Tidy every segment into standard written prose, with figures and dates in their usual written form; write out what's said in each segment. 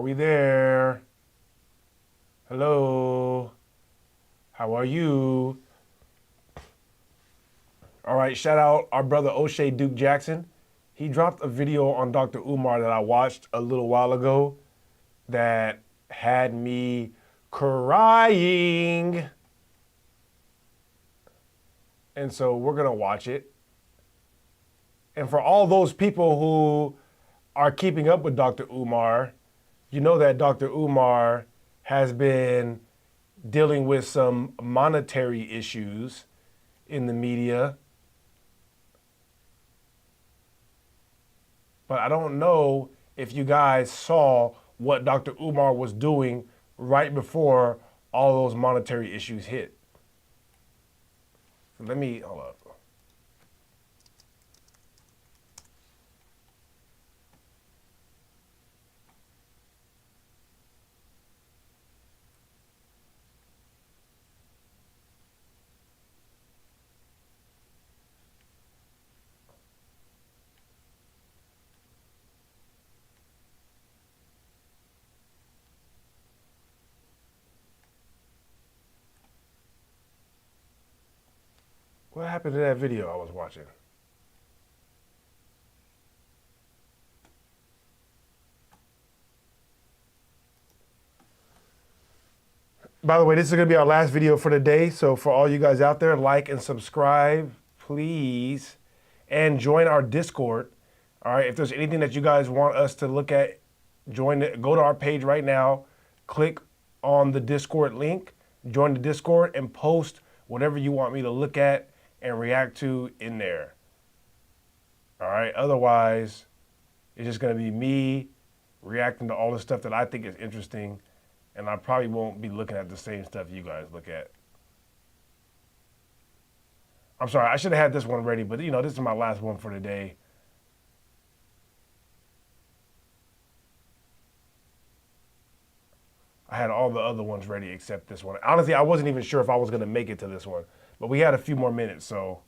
Are we there? Hello? How are you? All right, shout out our brother O'Shea Duke Jackson. He dropped a video on Dr. Umar that I watched a little while ago that had me crying. And so we're gonna watch it. And for all those people who are keeping up with Dr. Umar, you know that Dr. Umar has been dealing with some monetary issues in the media. But I don't know if you guys saw what Dr. Umar was doing right before all those monetary issues hit. So let me, hold up. What happened to that video I was watching? By the way, this is going to be our last video for the day. So for all you guys out there, like and subscribe, please. And join our Discord. All right, if there's anything that you guys want us to look at, join it. Go to our page right now. Click on the Discord link. Join the Discord and post whatever you want me to look at and react to in there. All right, otherwise, it's just going to be me reacting to all the stuff that I think is interesting, and I probably won't be looking at the same stuff you guys look at. I'm sorry, I should have had this one ready, but you know, this is my last one for the day. I had all the other ones ready except this one. Honestly, I wasn't even sure if I was going to make it to this one, but we had a few more minutes, so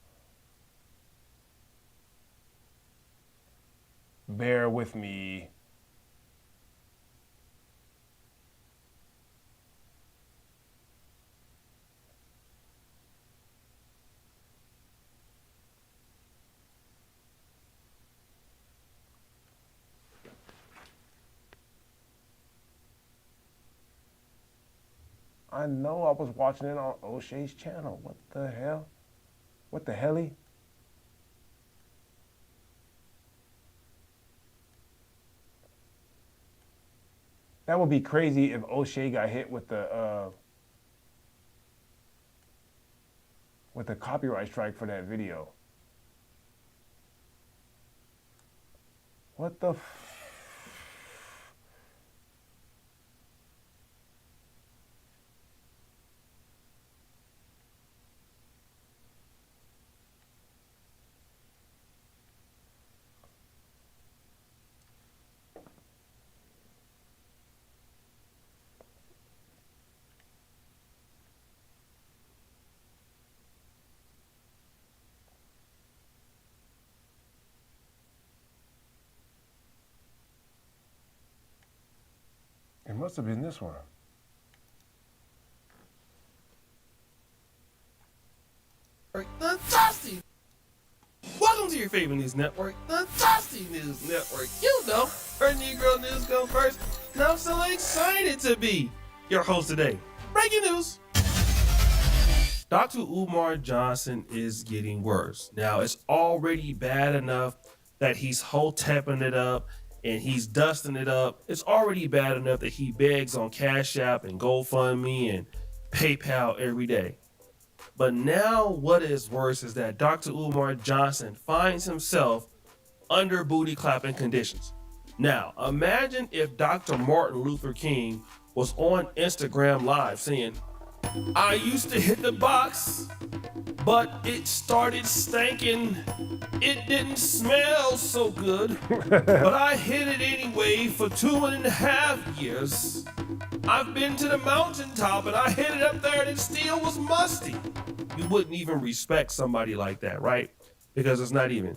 bear with me. I know I was watching it on O'Shea's channel. What the hell? What the helly? That would be crazy if O'Shea got hit with the copyright strike for that video. What the It must have been this one. The Dusty! Welcome to your favorite news network, the Dusty News Network. You know, where Negro news go first. And I'm so excited to be your host today. Breaking news! Dr. Umar Johnson is getting worse. Now, it's already bad enough that he's hotepping it up and he's dusting it up. It's already bad enough that he begs on Cash App and GoFundMe and PayPal every day. But now what is worse is that Dr. Umar Johnson finds himself under booty clapping conditions. Now, imagine if Dr. Martin Luther King was on Instagram Live saying, I used to hit the box, but it started stinking. It didn't smell so good, but I hit it anyway for 2.5 years. I've been to the mountaintop and I hit it up there and it still was musty. You wouldn't even respect somebody like that, right? Because it's not even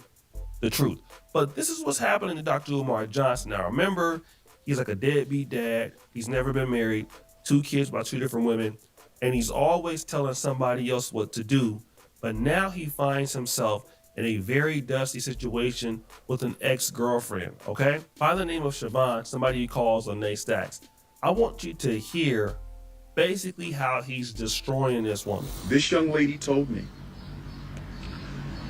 the truth. But this is what's happening to Dr. Umar Johnson. Now remember, He's like a deadbeat dad. He's never been married, 2 kids by 2 different women, and he's always telling somebody else what to do. But now he finds himself in a very dusty situation with an ex-girlfriend, okay? By the name of Siobhan, somebody he calls Lene Stacks. I want you to hear basically how he's destroying this woman. This young lady told me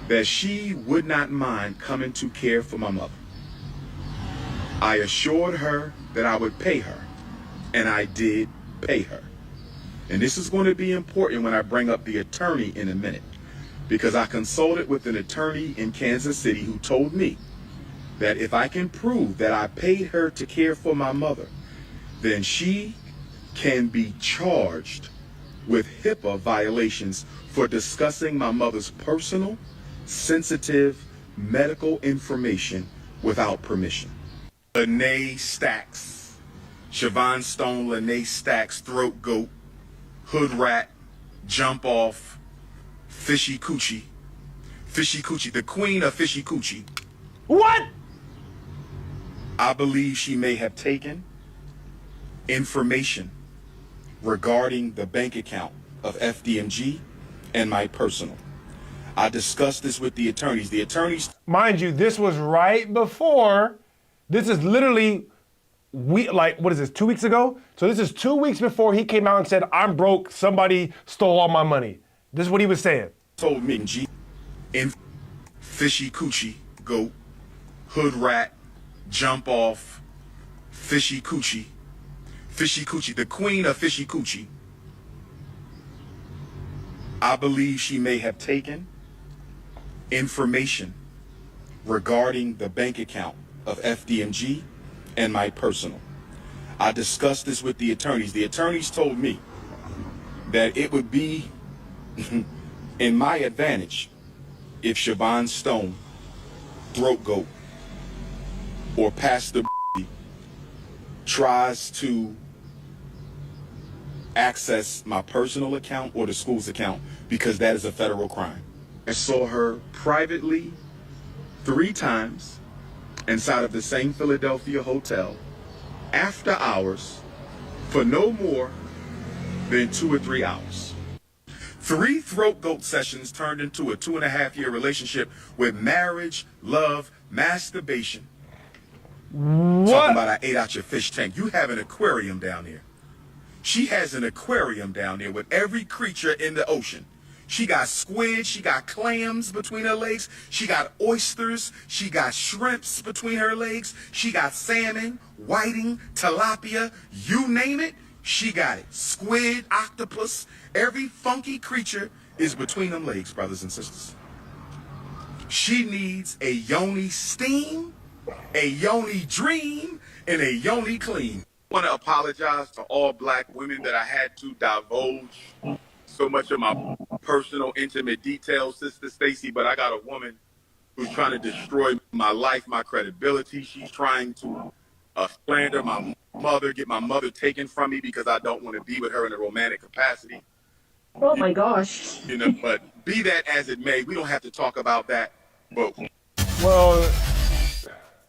that she would not mind coming to care for my mother. I assured her that I would pay her, and I did pay her. And this is going to be important when I bring up the attorney in a minute, because I consulted with an attorney in Kansas City who told me that if I can prove that I paid her to care for my mother, then she can be charged with HIPAA violations for discussing my mother's personal, sensitive medical information without permission. Lene Stacks, Siobhan Stone, Lene Stacks, throat goat, hood rat, jump off, fishy coochie, the queen of fishy coochie. What? I believe she may have taken information regarding the bank account of FDMG and my personal. I discussed this with the attorneys. The attorneys, Mind you, this was right before. This is literally, what is this, 2 weeks ago? So this is 2 weeks before he came out and said, I'm broke, somebody stole all my money. This is what he was saying. told me G in fishy coochie, goat, hood rat, jump off, fishy coochie, the queen of fishy coochie. I believe she may have taken information regarding the bank account of FDMG and my personal. I discussed this with the attorneys. The attorneys told me that it would be in my advantage if Siobhan Stone, throat goat, or Pastor tries to access my personal account or the school's account, because that is a federal crime. I saw her privately 3 times inside of the same Philadelphia hotel after hours for no more than 2 or 3 hours. 3 throat goat sessions turned into a 2.5-year relationship with marriage, love, masturbation. What? Talking about I ate out your fish tank. You have an aquarium down there. She has an aquarium down there with every creature in the ocean. She got squid, she got clams between her legs, she got oysters, she got shrimps between her legs, she got salmon, whiting, tilapia, you name it, she got it. Squid, octopus, every funky creature is between them legs, brothers and sisters. She needs a yoni steam, a yoni dream, and a yoni clean. I want to apologize to all black women that I had to divulge so much of my personal, intimate details, Sister Stacy, but I got a woman who's trying to destroy my life, my credibility. She's trying to slander my mother, get my mother taken from me because I don't want to be with her in a romantic capacity. Oh my gosh. You know, but be that as it may, we don't have to talk about that. But Well,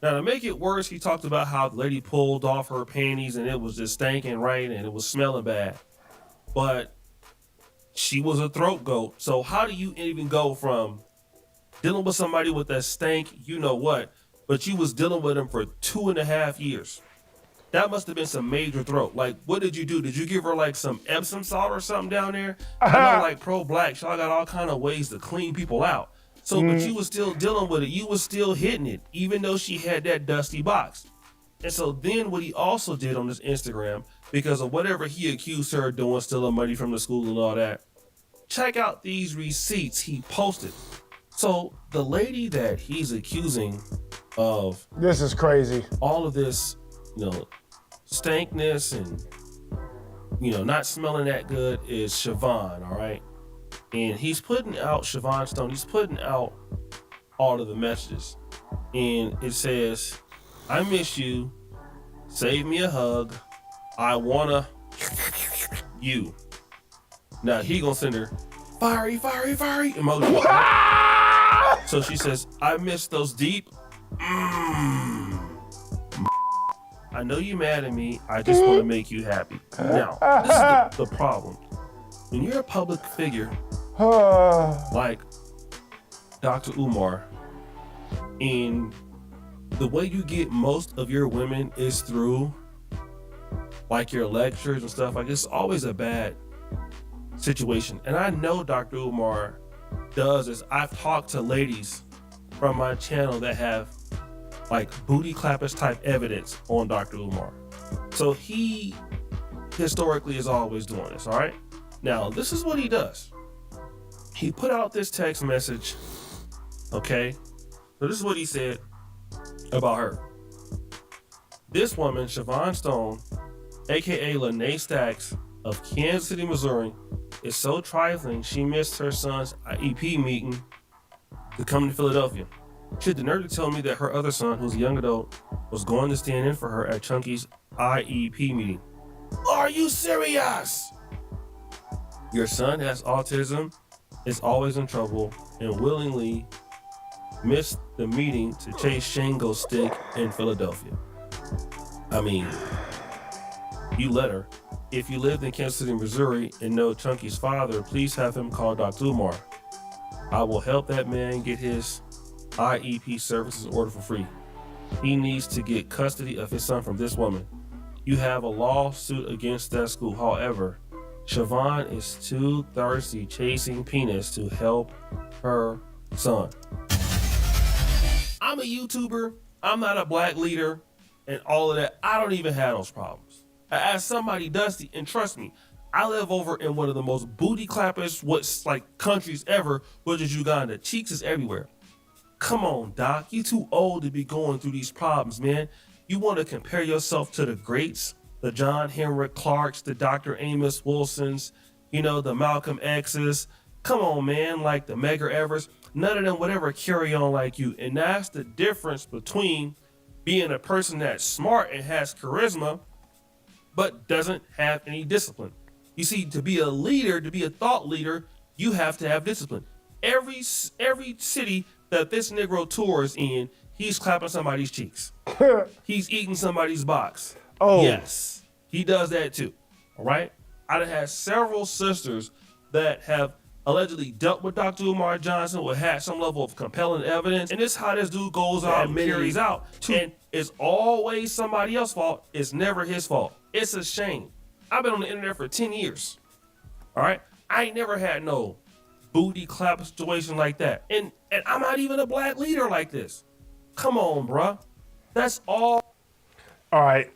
Now, to make it worse, he talked about how the lady pulled off her panties and it was just stinking, right? And it was smelling bad. But she was a throat goat. So how do you even go from dealing with somebody with that stank, you know what, but you was dealing with him for 2.5 years? That must have been some major throat. Like, what did you do? Did you give her like some Epsom salt or something down there? I know, like pro-black, y'all got all kind of ways to clean people out. So, but you was still dealing with it. You was still hitting it, even though she had that dusty box. And so then what he also did on his Instagram, because of whatever he accused her of doing, stealing money from the school and all that, check out these receipts he posted. So the lady that he's accusing of this is crazy. all of this, you know, stankness and, you know, not smelling that good is Siobhan, all right? And he's putting out, Siobhan Stone, he's putting out all of the messages. And it says, I miss you, save me a hug, I wanna you. Now he gonna send her fiery emoji. So she says, I miss those deep I I know you're mad at me. I just want to make you happy. Now, this is the problem. When you're a public figure like Dr. Umar, and the way you get most of your women is through like your lectures and stuff, like it's always a bad situation. And I know Dr. Umar does is I've talked to ladies from my channel that have like booty clappers type evidence on Dr. Umar. So he historically is always doing this, all right? Now, this is what he does. He put out this text message, okay? So this is what he said about her. This woman, Siobhan Stone, aka Lene Stacks of Kansas City, Missouri, is so trifling she missed her son's IEP meeting to come to Philadelphia. She had the nerve to tell me that her other son, who's a young adult, was going to stand in for her at Chunky's IEP meeting. Are you serious? Your son has autism, is always in trouble, and willingly missed the meeting to chase Shango Stick in Philadelphia. I mean, you let her. If you lived in Kansas City, Missouri, and know Chunky's father, please have him call Dr. Umar. I will help that man get his IEP services ordered for free. He needs to get custody of his son from this woman. You have a lawsuit against that school. However, Siobhan is too thirsty chasing penis to help her son. I'm a YouTuber. I'm not a black leader and all of that. I don't even have those problems. I asked somebody dusty, and trust me, I live over in one of the most booty clappers, what's like countries ever, which is Uganda. Cheeks is everywhere. Come on, Doc. You too old to be going through these problems, man. You want to compare yourself to the greats, the John Henrik Clarks, the Dr. Amos Wilsons, you know, the Malcolm X's. Come on, man, like the Medgar Evers. None of them would ever carry on like you. And that's the difference between being a person that's smart and has charisma, but doesn't have any discipline. You see, to be a leader, to be a thought leader, you have to have discipline. Every city that this Negro tours in, he's clapping somebody's cheeks. He's eating somebody's box. Oh. Yes, he does that too, all right? I done had several sisters that have allegedly dealt with Dr. Umar Johnson, or had some level of compelling evidence, and this is how this dude goes out and carries out. And it's always somebody else's fault. It's never his fault. It's a shame. I've been on the internet for 10 years, all right? I ain't never had no booty clap situation like that. And I'm not even a black leader like this. Come on, bruh. That's all. All right.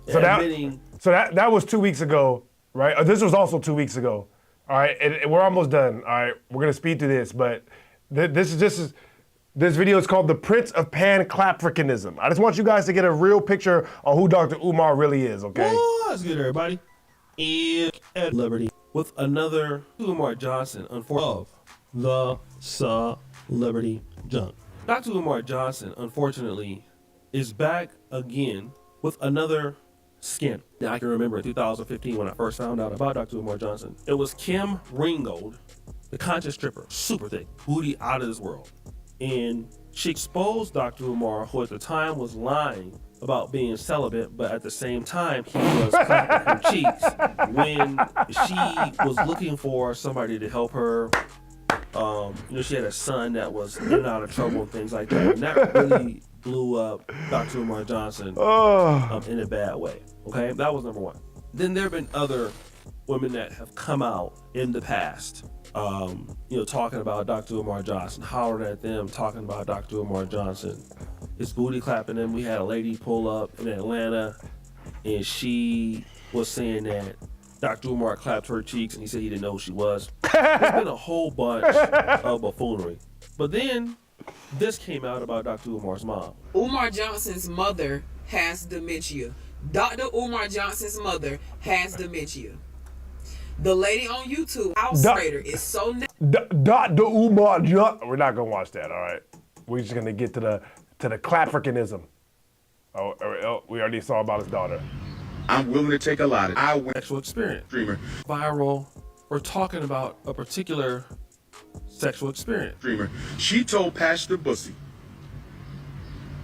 So admitting. that was 2 weeks ago, right? This was also 2 weeks ago. All right, and we're almost done. All right, we're gonna speed through this, but this video is called "The Prince of Pan-Africanism." I just want you guys to get a real picture of who Dr. Umar really is. Okay. What's good, everybody? And at Liberty with another Umar Johnson, unfortunately, of the celebrity junk. Dr. Umar Johnson, unfortunately, is back again with another scandal. Now, I can remember in 2015 when I first found out about Dr. Umar Johnson. It was Kim Ringgold, the conscious stripper, super thick, booty out of this world. And she exposed Dr. Umar, who at the time was lying about being celibate, but at the same time, he was clapping her cheeks when she was looking for somebody to help her. She had a son that was in and out of trouble and things like that. And that really blew up Dr. Umar Johnson in a bad way. Okay, that was number one. Then there have been other women that have come out in the past, talking about Dr. Umar Johnson, hollering at them, talking about Dr. Umar Johnson. His booty clapping them. We had a lady pull up in Atlanta, and she was saying that Dr. Umar clapped her cheeks, and he said he didn't know who she was. There's been a whole bunch of buffoonery. But then this came out about Dr. Umar's mom. Umar Johnson's mother has dementia. Dr. Umar Johnson's mother has dementia. The lady on YouTube, House Raider, is so Dr. Umar Johnson. We're not gonna watch that. All right. We're just gonna get to the CLAPFRICANISm. We already saw about his daughter. I'm willing to take a lot of Sexual experience. Dreamer. Viral. We're talking about a particular sexual experience. Dreamer. She told Pastor Bussy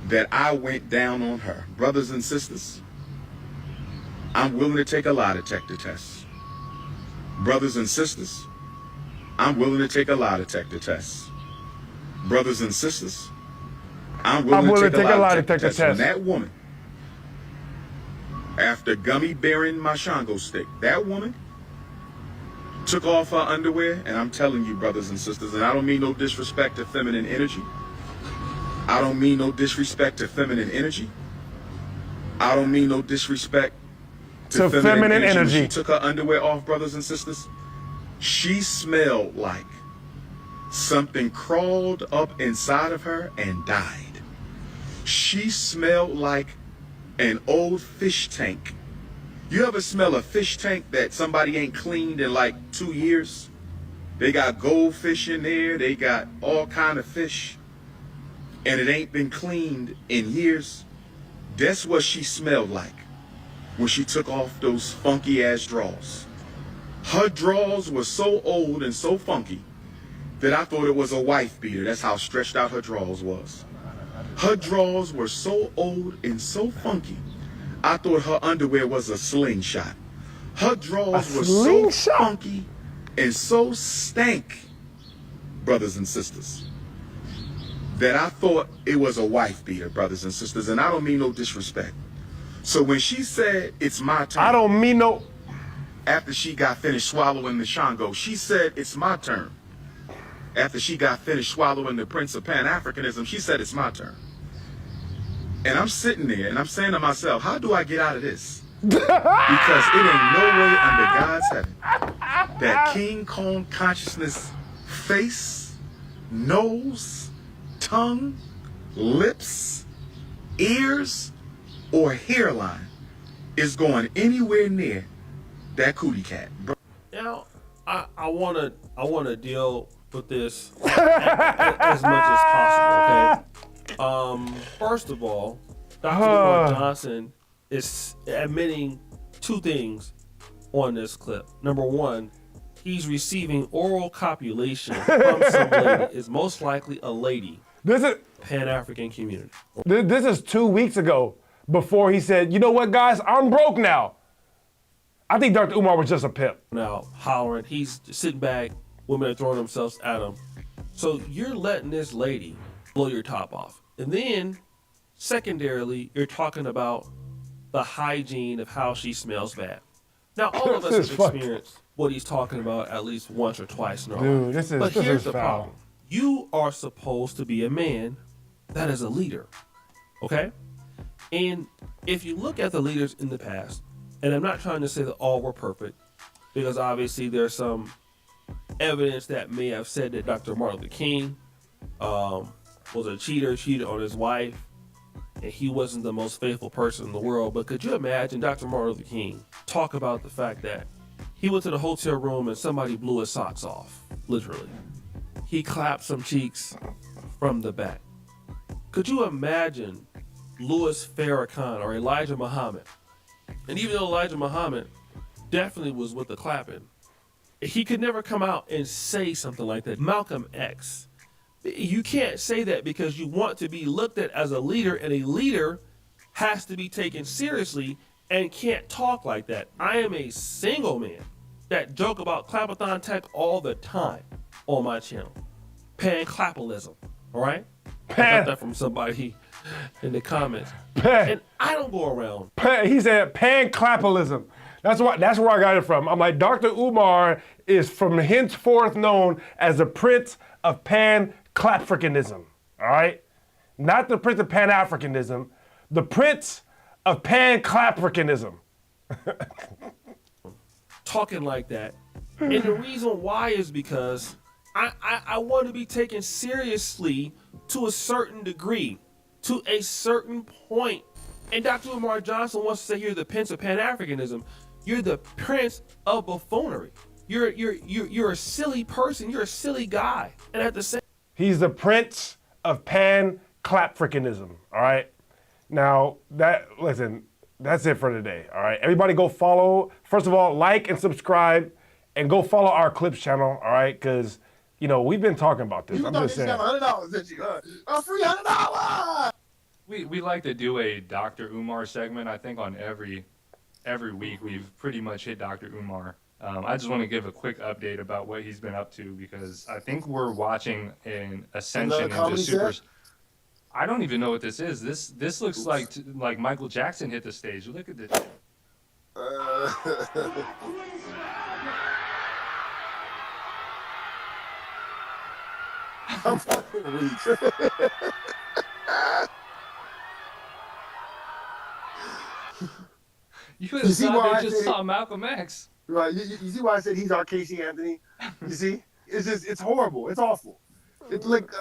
that I went down on her. Brothers and sisters, I'm willing to take a lie detector test. Brothers and sisters, I'm willing to take a lie detector test. Brothers and sisters, I'm willing to take a lie detector test. When that woman, after gummy bearing my Shango stick, that woman took off her underwear, and I'm telling you, brothers and sisters, and I don't mean no disrespect to feminine energy. I don't mean no disrespect to feminine energy. I don't mean no disrespect to feminine energy. When she took her underwear off, brothers and sisters, she smelled like something crawled up inside of her and died. She smelled like an old fish tank. You ever smell a fish tank that somebody ain't cleaned in like 2 years? They got goldfish in there, they got all kind of fish, and it ain't been cleaned in years. That's what she smelled like when she took off those funky ass drawers. Her drawers were so old and so funky that I thought it was a wife beater. That's how stretched out her drawers was. Her drawers were so old and so funky, I thought her underwear was a slingshot. Her drawers were so funky and so stank, brothers and sisters, that I thought it was a wife beater, brothers and sisters, and I don't mean no disrespect. So when she said, it's my turn. I don't mean no... After she got finished swallowing the Shango, she said, it's my turn. After she got finished swallowing the Prince of Pan-Africanism, she said, it's my turn. And I'm sitting there and I'm saying to myself, how do I get out of this? Because it ain't no way under God's heaven that King Kong consciousness face, nose, tongue, lips, ears, or hairline is going anywhere near that cootie cat. Now, I wanna deal with this as much as possible. Okay. First of all, Dr. Umar Johnson is admitting two things on this clip. Number one, he's receiving oral copulation from some lady. Is most likely a lady. This is Pan-African community. This is 2 weeks ago, before he said, you know what, guys, I'm broke now. I think Dr. Umar was just a pimp. Now hollering, he's sitting back, women are throwing themselves at him. So you're letting this lady blow your top off. And then, secondarily, you're talking about the hygiene of how she smells bad. Now, all of us have experienced what he's talking about at least once or twice in our life. But here's the problem. You are supposed to be a man that is a leader, okay? And if you look at the leaders in the past, and I'm not trying to say that all were perfect, because obviously there's some evidence that may have said that Dr. Martin Luther King was a cheater, cheated on his wife, and he wasn't the most faithful person in the world. But could you imagine Dr. Martin Luther King talk about the fact that he went to the hotel room and somebody blew his socks off, literally. He clapped some cheeks from the back. Could you imagine Louis Farrakhan or Elijah Muhammad? And even though Elijah Muhammad definitely was with the clapping, he could never come out and say something like that. Malcolm X, you can't say that because you want to be looked at as a leader, and a leader has to be taken seriously and can't talk like that. I am a single man that joke about clapathon tech all the time on my channel. Pan-clapalism, all right? I got that from somebody in the comments. And I don't go around. He said pan-clapalism. That's where I got it from. I'm like, Dr. Umar is from henceforth known as the Prince of Pan-Clapfricanism, all right? Not the Prince of Pan-Africanism, the Prince of Pan-Clapfricanism. Talking like that. And the reason why is because I want to be taken seriously to a certain degree, to a certain point. And Dr. Umar Johnson wants to say you're the Prince of Pan-Africanism. You're the Prince of buffoonery. You're a silly person. You're a silly guy. And at the same, he's the Prince of Pan-Clapfricanism. All right. Now listen, that's it for today. All right. Everybody go follow. First of all, like and subscribe, and go follow our Clips channel. All right, because we've been talking about this. I'm just saying. $100 at you. A free $100. We like to do a Dr. Umar segment, I think, on every every week we've pretty much hit Dr. Umar. I just want to give a quick update about what he's been up to because I think we're watching an ascension into super. I don't even know what this is. This looks like Michael Jackson hit the stage. Look at this. I'm fucking weak. You would have see thought why they I just said- saw Malcolm X. Right, you see why I said he's our Casey Anthony? You see? It's horrible. It's awful. Look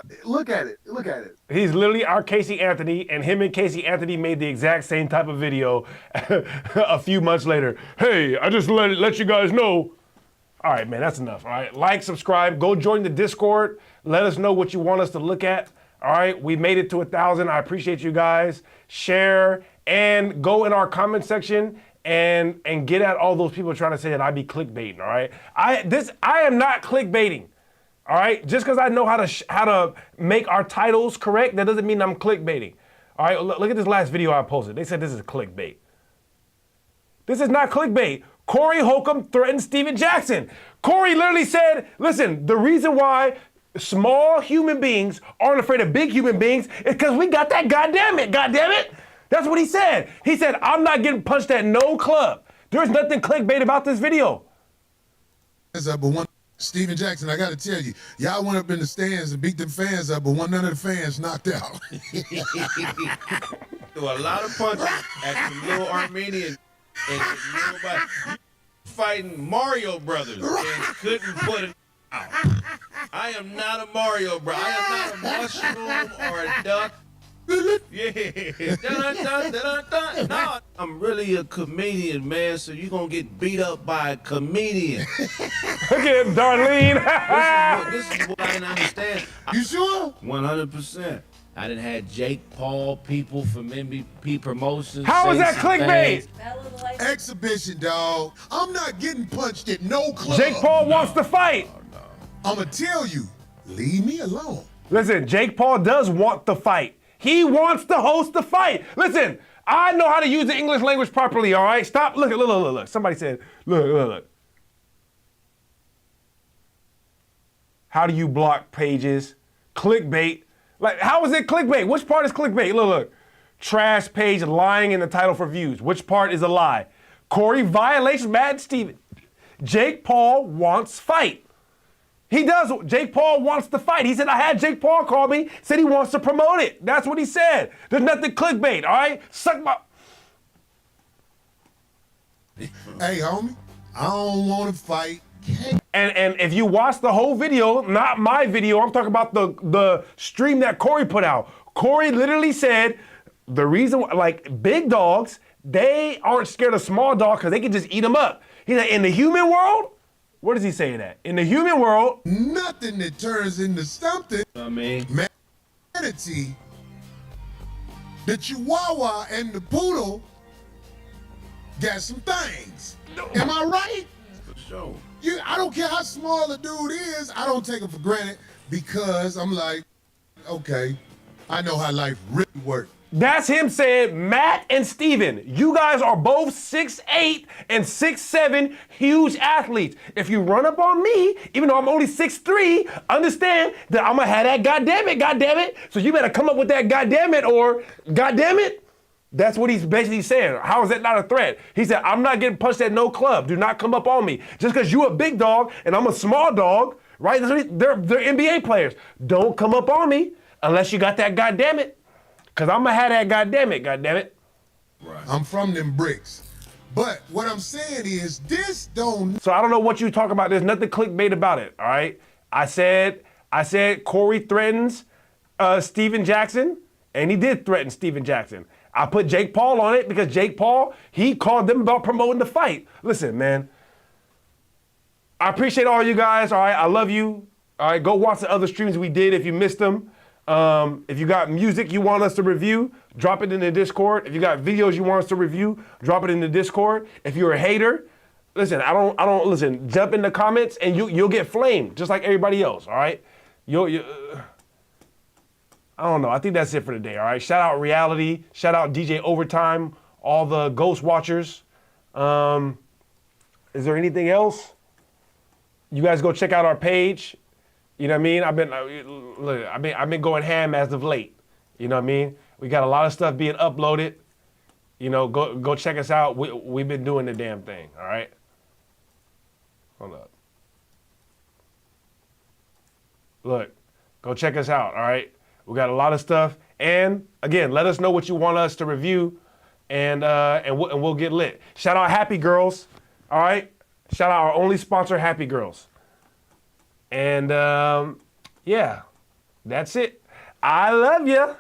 at it. Look at it. He's literally our Casey Anthony, and him and Casey Anthony made the exact same type of video a few months later. Hey, I just let you guys know. All right, man, that's enough. All right, like, subscribe, go join the Discord. Let us know what you want us to look at. All right, we made it to 1,000. I appreciate you guys. Share and go in our comment section and get at all those people trying to say that I be clickbaiting. All right, I am not clickbaiting. All right, just because I know how to make our titles correct, that doesn't mean I'm clickbaiting. All right, look at this last video I posted. They said this is clickbait. This is not clickbait. Corey Holcomb threatened Steven Jackson. Corey literally said, listen, the reason why small human beings aren't afraid of big human beings is because we got that goddamn it. That's what he said. He said, I'm not getting punched at no club. There's nothing clickbait about this video. But one Steven Jackson, I got to tell you, y'all went up in the stands and beat them fans up, but none of the fans knocked out. Threw a lot of punches at the little Armenian and nobody fighting Mario Brothers and couldn't put it out. I am not a Mario brother. I am not a mushroom or a duck. Yeah. Dun, dun, dun, dun. No, I'm really a comedian, man, so you're going to get beat up by a comedian. Look at him, Darlene. This is what I didn't understand. You sure? 100%. I done had Jake Paul people from MVP Promotions. How is that clickbait? Exhibition, dog. I'm not getting punched at no club. Jake Paul wants to fight. I'm going to tell you, leave me alone. Listen, Jake Paul does want to fight. He wants to host the fight. Listen, I know how to use the English language properly, all right? Stop. Look. Somebody said, look. How do you block pages? Clickbait. Like, how is it clickbait? Which part is clickbait? Look. Trash page lying in the title for views. Which part is a lie? Corey violates Matt Steven. Jake Paul wants fight. He does. Jake Paul wants to fight. He said, I had Jake Paul call me, said he wants to promote it. That's what he said. There's nothing clickbait, all right? Suck my... Hey, homie, I don't want to fight. And if you watch the whole video, not my video, I'm talking about the stream that Corey put out. Corey literally said the reason, like, big dogs, they aren't scared of small dogs because they can just eat them up. He's like, in the human world, what does he say that? In the human world, nothing that turns into something. I mean, Manatee, the Chihuahua and the Poodle got some things. Am I right? for sure. I don't care how small the dude is, I don't take him for granted because I'm like, okay, I know how life really works. that's him saying, Matt and Steven, you guys are both 6'8" and 6'7", huge athletes. If you run up on me, even though I'm only 6'3", understand that I'm gonna have that goddamn it. So you better come up with that goddamn it or goddamn it. That's what he's basically saying. How is that not a threat? He said, I'm not getting punched at no club. Do not come up on me. Just because you're a big dog and I'm a small dog, right? They're NBA players. Don't come up on me unless you got that goddamn it. Because I'm going to have that goddamn it. Right. I'm from them bricks. But what I'm saying is this don't... So I don't know what you talk about. There's nothing clickbait about it, all right? I said Corey threatens Steven Jackson, and he did threaten Steven Jackson. I put Jake Paul on it because Jake Paul, he called them about promoting the fight. Listen, man, I appreciate all you guys, all right? I love you. All right, go watch the other streams we did if you missed them. If you got music you want us to review, drop it in the Discord. If you got videos you want us to review, drop it in the Discord. If you're a hater, listen, I don't listen, jump in the comments and you'll get flamed just like everybody else, all right? I don't know. I think that's it for today, all right? Shout out Reality. Shout out DJ Overtime, all the Ghost Watchers. Is there anything else? You guys go check out our page. You know what I mean? I've been going ham as of late. You know what I mean? We got a lot of stuff being uploaded. You know, go check us out. We've been doing the damn thing. All right. Hold up. Look, go check us out. All right. We got a lot of stuff. And again, let us know what you want us to review, and we'll get lit. Shout out Happy Girls. All right. Shout out our only sponsor, Happy Girls. And yeah, that's it. I love you.